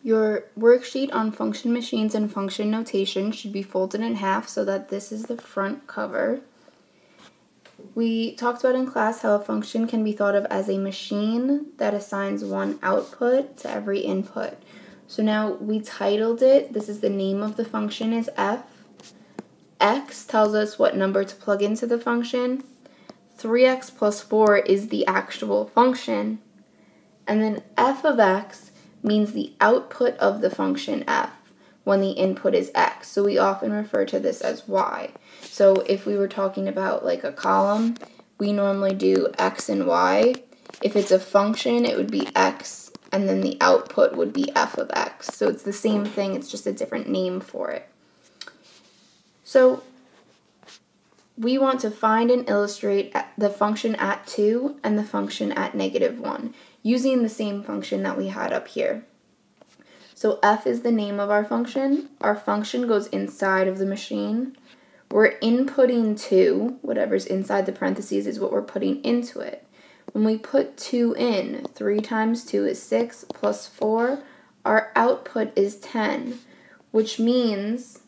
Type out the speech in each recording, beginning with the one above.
Your worksheet on function machines and function notation should be folded in half so that this is the front cover. We talked about in class how a function can be thought of as a machine that assigns one output to every input. So now we titled it, this is the name of the function is f. X tells us what number to plug into the function. 3x plus 4 is the actual function. And then f of x means the output of the function f when the input is x. So we often refer to this as y. So if we were talking about like a column, we normally do x and y. If it's a function, it would be x, and then the output would be f of x. So it's the same thing, it's just a different name for it. So we want to find and illustrate the function at 2 and the function at -1 using the same function that we had up here. So f is the name of our function. Our function goes inside of the machine. We're inputting 2. Whatever's inside the parentheses is what we're putting into it. When we put 2 in, 3 times 2 is 6 plus 4. Our output is 10, which means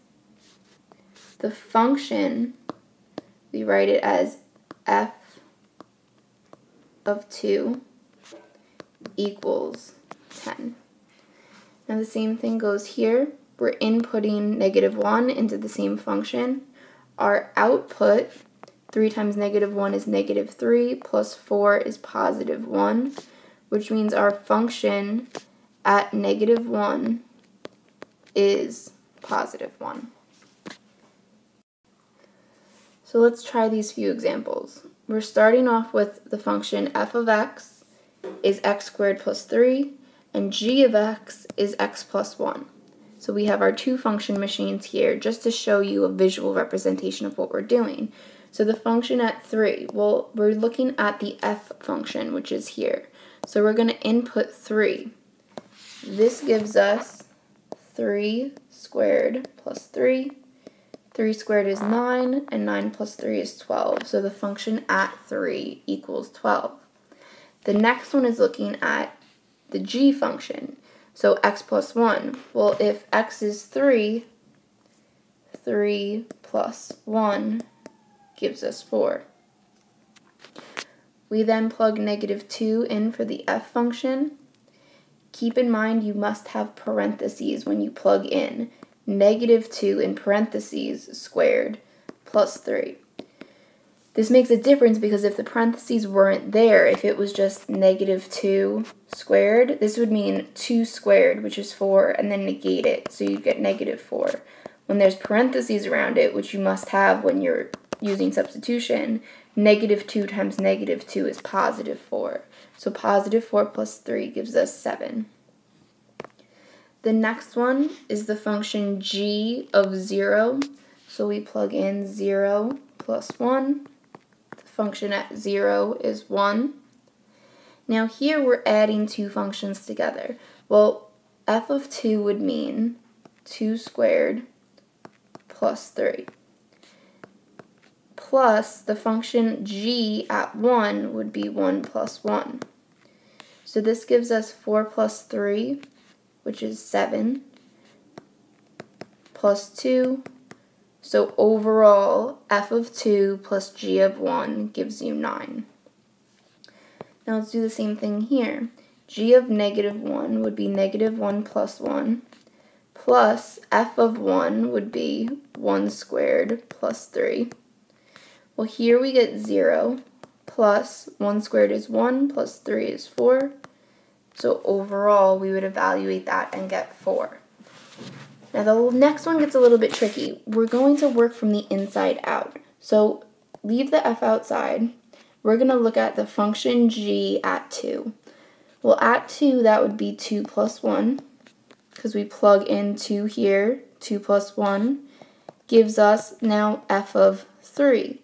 the function, we write it as f of 2 equals 10. Now the same thing goes here. We're inputting -1 into the same function. Our output, 3 times -1 is -3, plus 4 is +1, which means our function at -1 is +1. So let's try these few examples. We're starting off with the function f of x is x squared plus 3, and g of x is x plus 1. So we have our two function machines here just to show you a visual representation of what we're doing. So the function at 3, well, we're looking at the f function, which is here. So we're going to input 3. This gives us 3 squared plus 3. 3 squared is 9, and 9 plus 3 is 12. So the function at 3 equals 12. The next one is looking at the g function. So x plus 1. Well, if x is 3, 3 plus 1 gives us 4. We then plug -2 in for the f function. Keep in mind you must have parentheses when you plug in. -2 in parentheses squared plus 3. This makes a difference because if the parentheses weren't there, if it was just -2 squared, this would mean 2 squared, which is 4, and then negate it, so you'd get -4. When there's parentheses around it, which you must have when you're using substitution, -2 times -2 is +4. So +4 plus 3 gives us 7. The next one is the function g of 0. So we plug in 0 plus 1. The function at 0 is 1. Now here we're adding two functions together. Well, f of 2 would mean 2 squared plus 3. Plus the function g at 1 would be 1 plus 1. So this gives us 4 plus 3, which is 7, plus 2. So overall, f of 2 plus g of 1 gives you 9. Now let's do the same thing here. G of -1 would be -1 plus 1, plus f of 1 would be 1 squared plus 3. Well, here we get 0, plus 1 squared is 1, plus 3 is 4. So overall, we would evaluate that and get 4. Now the next one gets a little bit tricky. We're going to work from the inside out. So leave the f outside. We're going to look at the function g at 2. Well, at 2, that would be 2 plus 1, because we plug in 2 here. 2 plus 1 gives us now f of 3.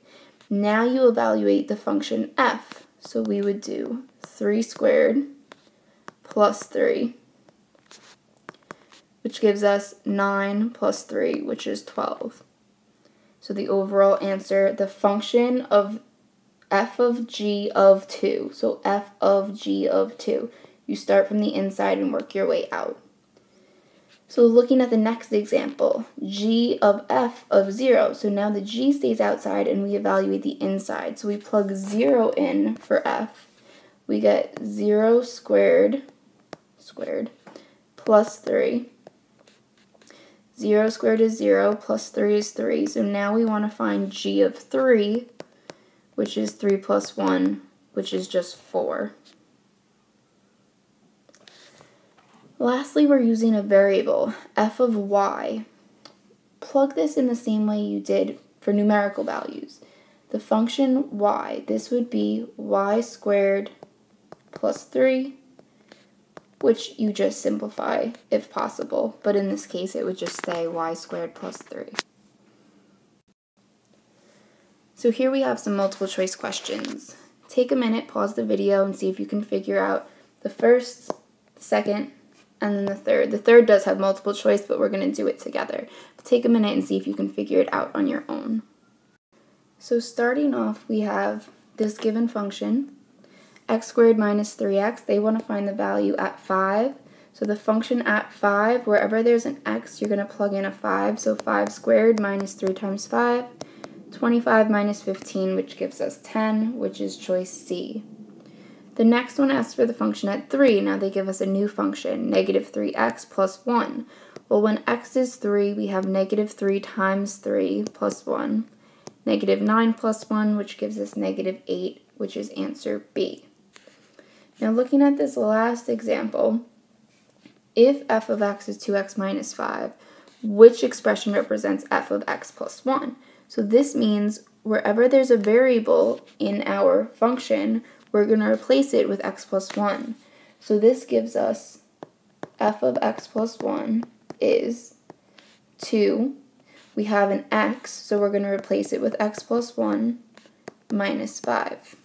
Now you evaluate the function f. So we would do 3 squared plus 3, which gives us 9 plus 3, which is 12. So the overall answer, the function of f of g of 2, so f of g of 2, you start from the inside and work your way out. So looking at the next example, g of f of 0. So now the g stays outside and we evaluate the inside. So we plug 0 in for f. We get 0 squared plus 3. 0 squared is 0 plus 3 is 3. So now we want to find g of 3, which is 3 plus 1, which is just 4. Lastly, we're using a variable, f of y. Plug this in the same way you did for numerical values. The function y, this would be y squared plus 3, which you just simplify if possible, but in this case it would just stay y squared plus 3. So here we have some multiple choice questions. Take a minute, pause the video, and see if you can figure out the first, the second, and then the third. The third does have multiple choice, but we're going to do it together. But take a minute and see if you can figure it out on your own. So starting off, we have this given function, x squared minus 3x. They want to find the value at 5. So the function at 5, wherever there's an x, you're going to plug in a 5. So 5 squared minus 3 times 5, 25 minus 15, which gives us 10, which is choice C. The next one asks for the function at 3. Now they give us a new function, negative 3x plus 1. Well, when x is 3, we have negative 3 times 3 plus 1. Negative 9 plus 1, which gives us negative 8, which is answer B. Now looking at this last example, if f of x is 2x minus 5, which expression represents f of x plus 1? So this means wherever there's a variable in our function, we're going to replace it with x plus 1. So this gives us f of x plus 1 is 2. We have an x, so we're going to replace it with x plus 1 minus 5.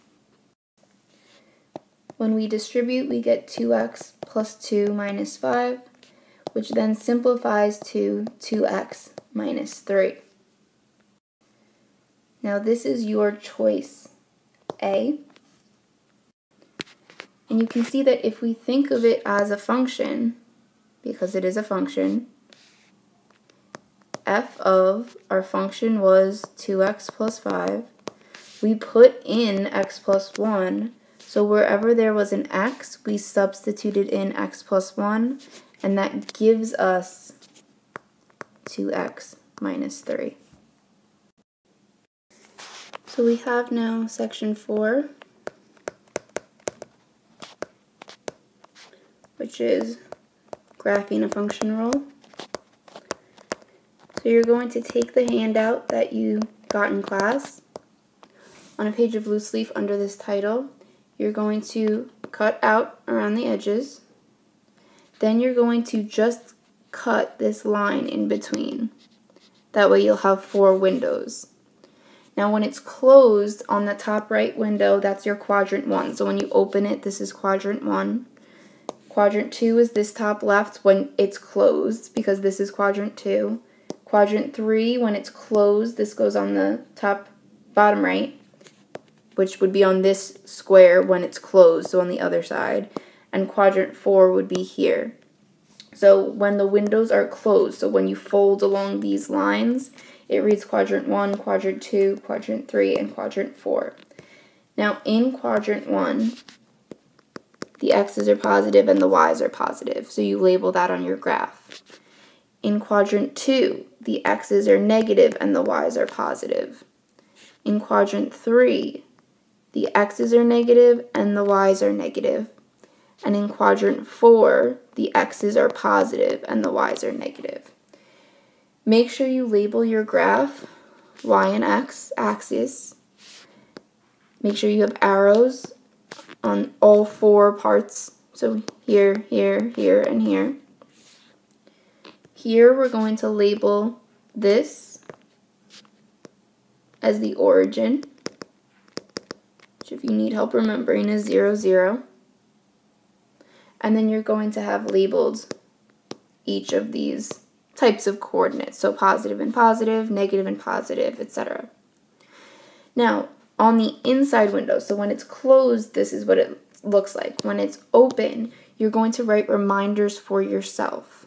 When we distribute, we get 2x plus 2 minus 5, which then simplifies to 2x minus 3. Now this is your choice A. And you can see that if we think of it as a function, because it is a function, f of our function was 2x plus 5. We put in x plus 1, so wherever there was an x, we substituted in x plus 1, and that gives us 2x minus 3. So we have now section 4, which is graphing a function rule. So you're going to take the handout that you got in class. On a page of loose leaf under this title, you're going to cut out around the edges. Then you're going to just cut this line in between. That way you'll have 4 windows. Now when it's closed on the top right window, that's your quadrant 1. So when you open it, this is quadrant 1. Quadrant 2 is this top left when it's closed, because this is quadrant 2. Quadrant 3, when it's closed, this goes on the top bottom right, which would be on this square when it's closed, so on the other side. And quadrant 4 would be here. So when the windows are closed, so when you fold along these lines, it reads quadrant 1, quadrant 2, quadrant 3, and quadrant 4. Now in quadrant 1, the x's are positive and the y's are positive, so you label that on your graph. In quadrant 2, the x's are negative and the y's are positive. In quadrant 3, the x's are negative and the y's are negative. And in quadrant 4, the x's are positive and the y's are negative. Make sure you label your graph, y and x axis. Make sure you have arrows on all 4 parts. So here, here, here, and here. Here we're going to label this as the origin, which if you need help remembering is 0, 0. And then you're going to have labeled each of these types of coordinates, so positive and positive, negative and positive, etc. Now, on the inside window, so when it's closed, this is what it looks like. When it's open, you're going to write reminders for yourself.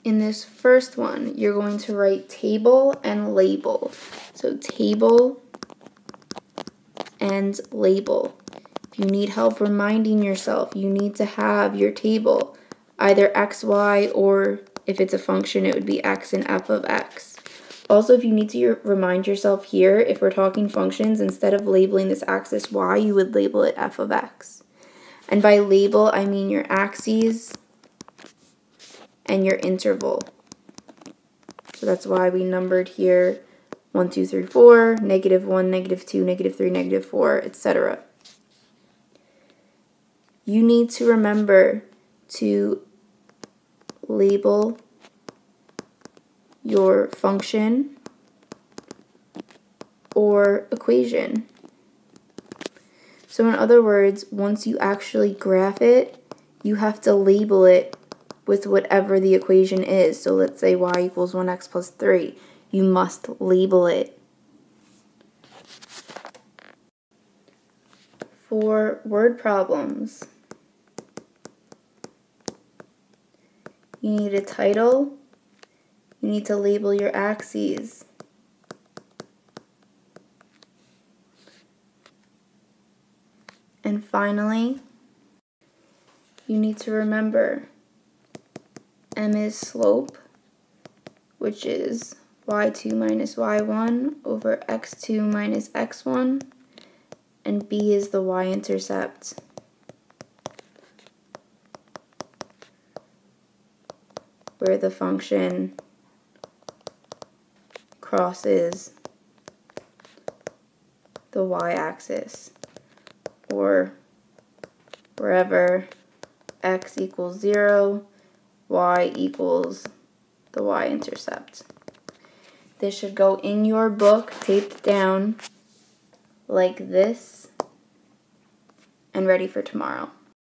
In this first one, you're going to write table and label. So table and label. If you need help reminding yourself, you need to have your table, either x, y, or if it's a function, it would be x and f of x. Also, if you need to remind yourself here, if we're talking functions, instead of labeling this axis y, you would label it f of x. And by label, I mean your axes and your interval. So that's why we numbered here 1, 2, 3, 4, -1, -2, -3, -4, etc. You need to remember to label your function or equation. So in other words, once you actually graph it, you have to label it with whatever the equation is. So let's say y equals 1x plus 3. You must label it. For word problems, you need a title. You need to label your axes. And finally, you need to remember m is slope, which is y2 minus y1 over x2 minus x1, and b is the y-intercept. Where the function crosses the y-axis, or wherever x equals 0, y equals the y-intercept. This should go in your book, taped down like this, and ready for tomorrow.